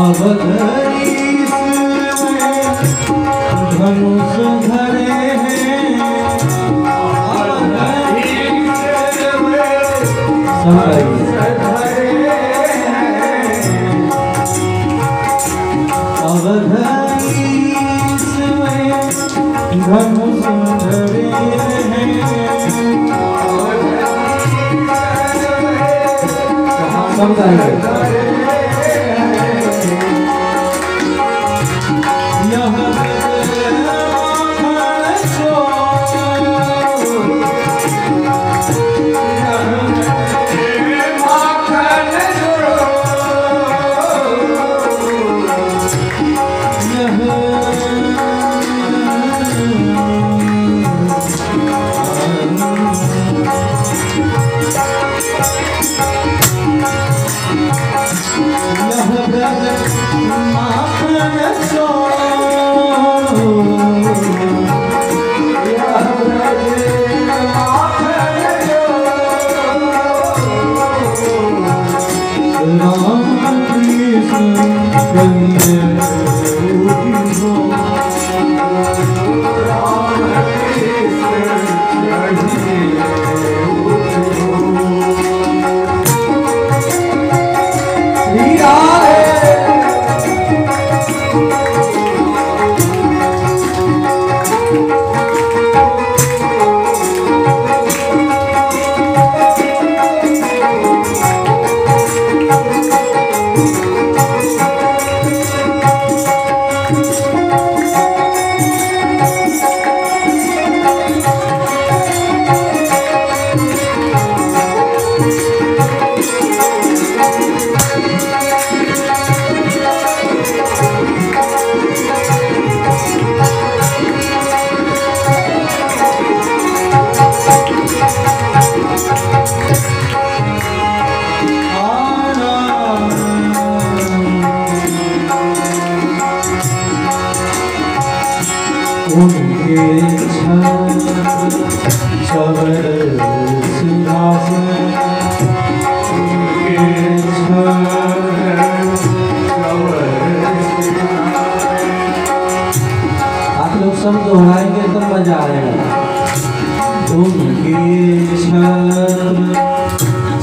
अवधरीश धनुष धरे हैं अवधरीश धनुष धरे हैं सब सब दोहराएंगे तो मजा आएगा। उनके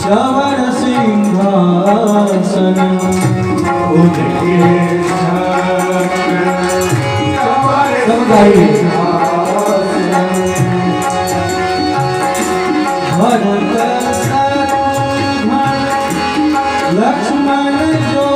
चवर सिंहासन उनके सब गाइए। भरत लक्ष्मण जो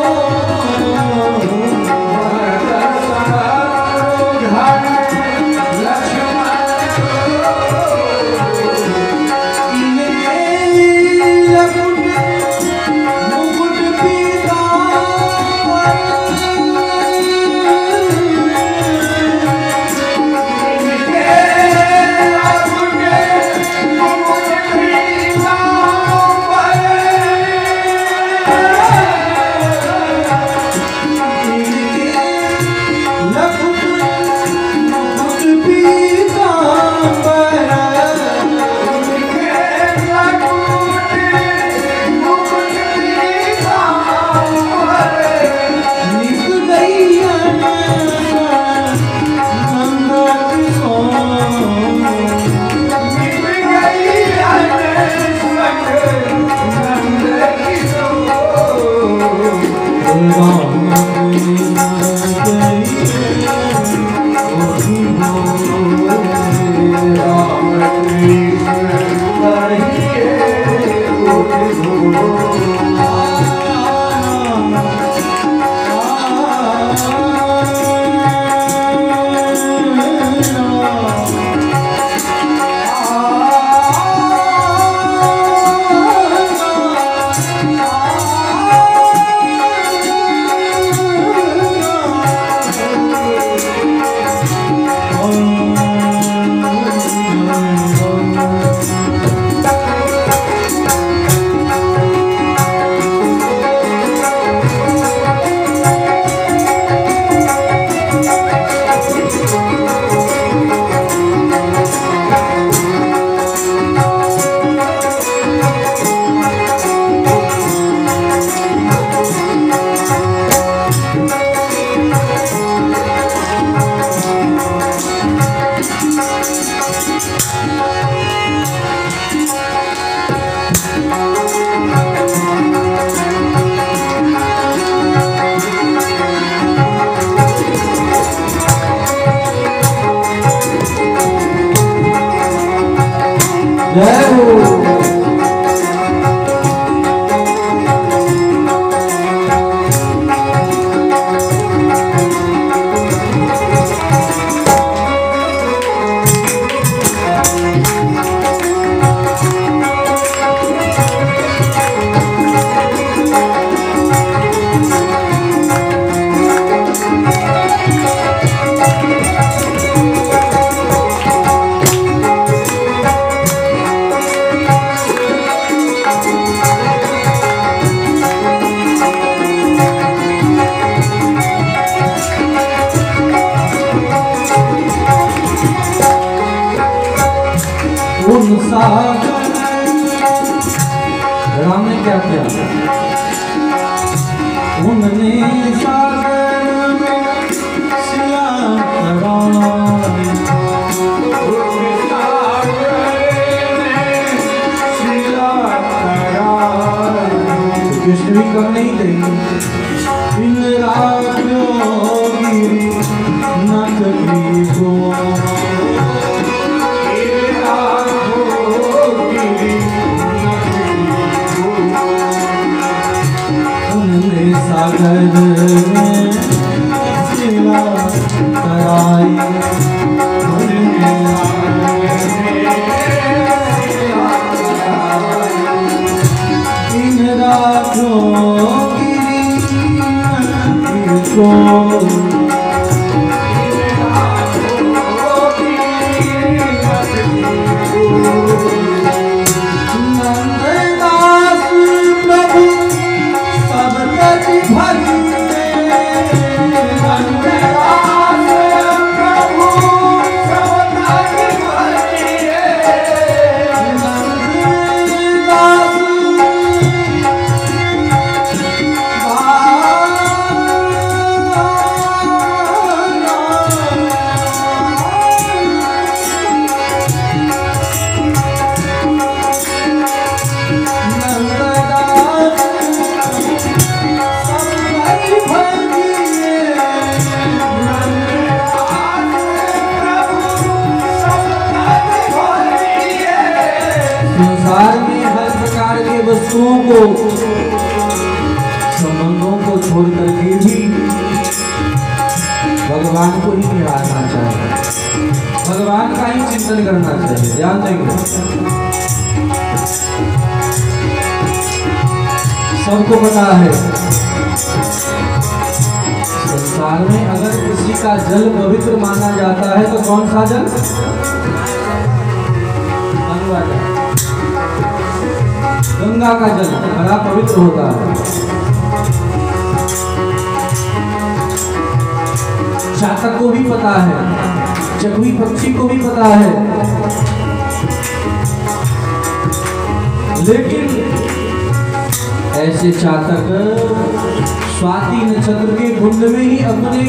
जय हो। राम ने क्या किया? उनने सागर में सिया कराई, कृष्ण भी कम नहीं देंगे। इन राजों गिरी न कभी को सागर में सिवा कराई, इन रातों गिरी को संसार में हर प्रकार के वस्तुओं को, संबंधों को छोड़ करके भी भगवान को ही निभाना चाहिए, भगवान का ही चिंतन करना चाहिए। ध्यान देंगे, सबको पता है संसार में अगर किसी का जल पवित्र माना जाता है तो कौन सा जल? गंगा का जल बड़ा पवित्र होता है। चातक को भी पता है, चकवी पक्षी को भी पता है, लेकिन ऐसे चातक स्वाति नक्षत्र के कुंड में ही अपने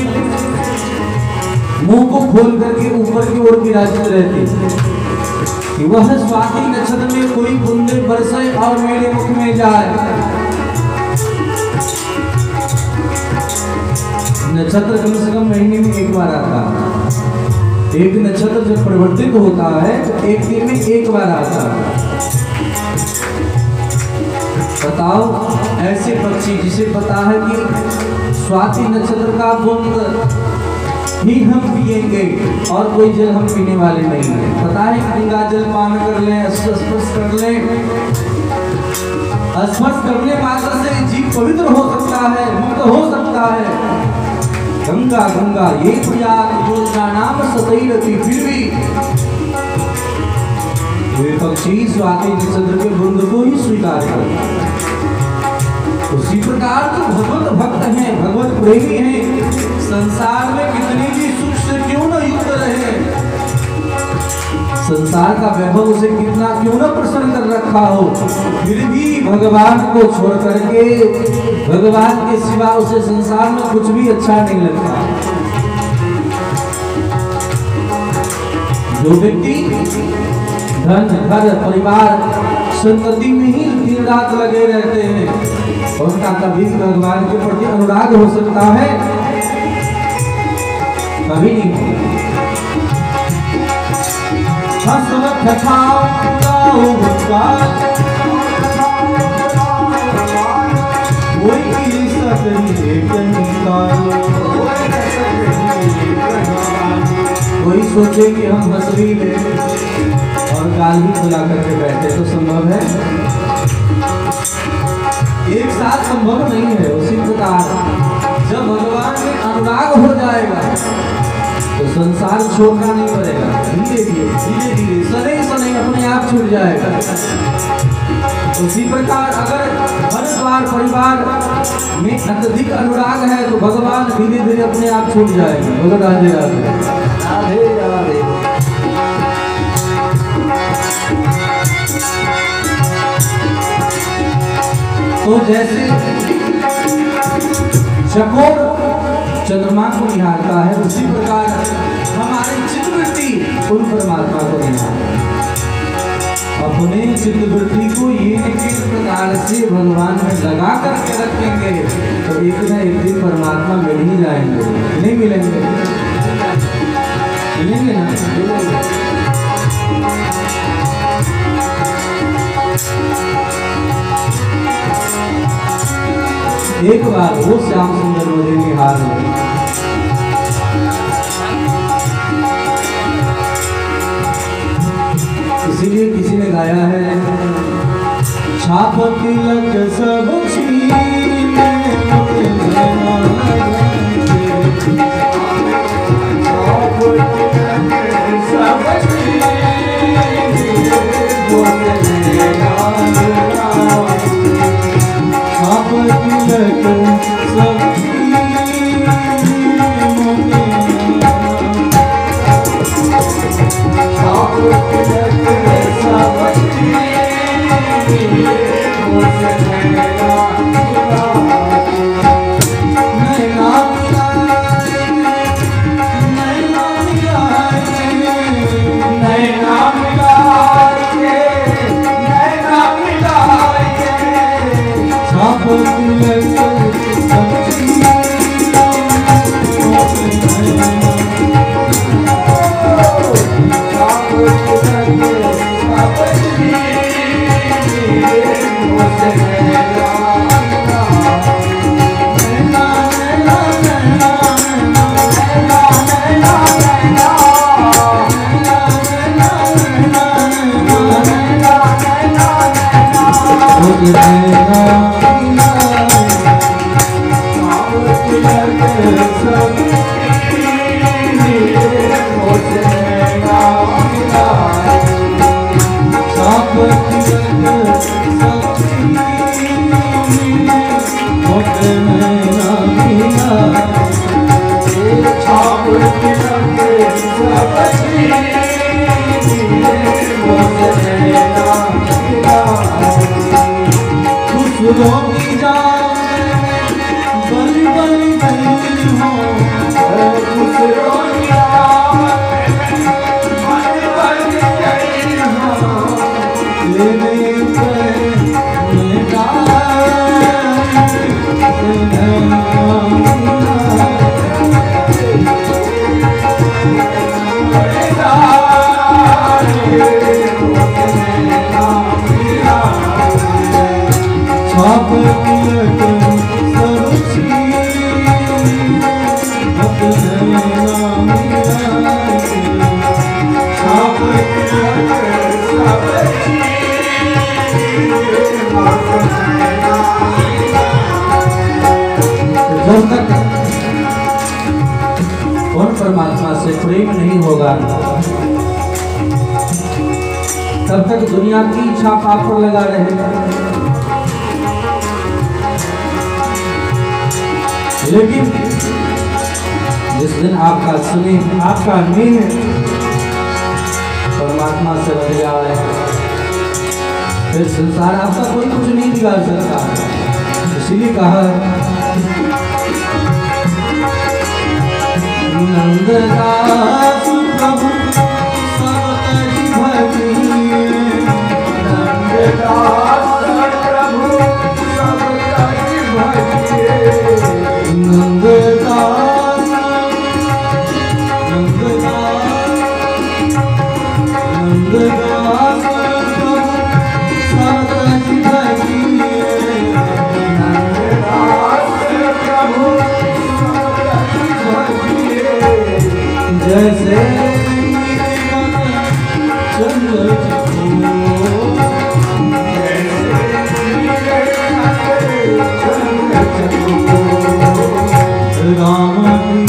मुंह को खोल करके ऊपर की ओर विराजित रहते कि वह स्वाति नक्षत्र में कोई बूंदे बरसे और मेरे मुख में जाए। नक्षत्र कम से कम महीने में एक बार आता है। एक नक्षत्र जब परिवर्तित होता है तो एक दिन में एक बार आता है। बताओ, ऐसे पक्षी जिसे पता है कि स्वाति नक्षत्र का बूंद ही हम पिएंगे और कोई जल हम पीने वाले नहीं है, पता है गंगा जल पान कर लें, स्पर्श कर लें, स्पर्श करने मात्र से जीव पवित्र हो सकता है, मुक्त हो सकता है। गंगा गंगा ये प्रयाग योजना नाम सतैरति, फिर भी वे पक्षी स्वाति नक्षत्र के बूंद को ही स्वीकार करते हैं। उसी प्रकार तो भगवत भक्त हैं, भगवत प्रेमी हैं, संसार में कितनी भी सुख से क्यों न युक्त रहे, संसार का वैभव उसे कितना क्यों न प्रसन्न कर रखा हो, फिर भी भगवान को छोड़ करके, भगवान के सिवा उसे संसार में कुछ भी अच्छा नहीं लगता। जो व्यक्ति धन, घर, परिवार, संतति में ही दिन रात लगे रहते हैं, उनका कभी भगवान के प्रति अनुराग हो सकता है? कभी नहीं। उपकार कोई सकरी कोई सोचे कि हम हंसरी ले और गाल ही खुला करके बैठे तो संभव है? एक साथ संभव नहीं है। उसी प्रकार जब भगवान में अनुराग हो जाएगा तो संसार छोड़ना नहीं पड़ेगा, धीरे धीरे सनई सनई अपने आप छूट जाएगा। उसी प्रकार अगर हर बार परिवार में अत्यधिक अनुराग है तो भगवान धीरे धीरे अपने आप छूट जाएगा। बोलो राधे राधे राधे राधे। तो जैसे चकोर चंद्रमा को निहारता है उसी प्रकार हमारी चित्तवृत्ति उन परमात्मा को निहारता है। अपने चित्तवृत्ति को ये किस प्रकार से भगवान में लगा करके रखेंगे तो एक न एक दिन परमात्मा मिल ही जाएंगे। नहीं मिलेंगे? मिलेंगे ना? एक बार वो श्याम सुंदर मुझे निहार हो, इसीलिए किसी ने गाया है छाप तिलक सब छीने परमात्मा से प्रेम नहीं होगा तब तक दुनिया की छाप आप पर लगा रहेगा। लेकिन जिस दिन आपका स्नेह आपका नेह परमात्मा से लग जाए फिर संसार आपका कोई कुछ नहीं बिगाड़ सकता। इसीलिए कहा नंददास प्रभु सब तरी भजिए, नंददास प्रभु सब तरी भजिए, नंददास नंददास नंददास प्रभु Ram Ram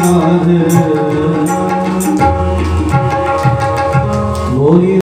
Radhe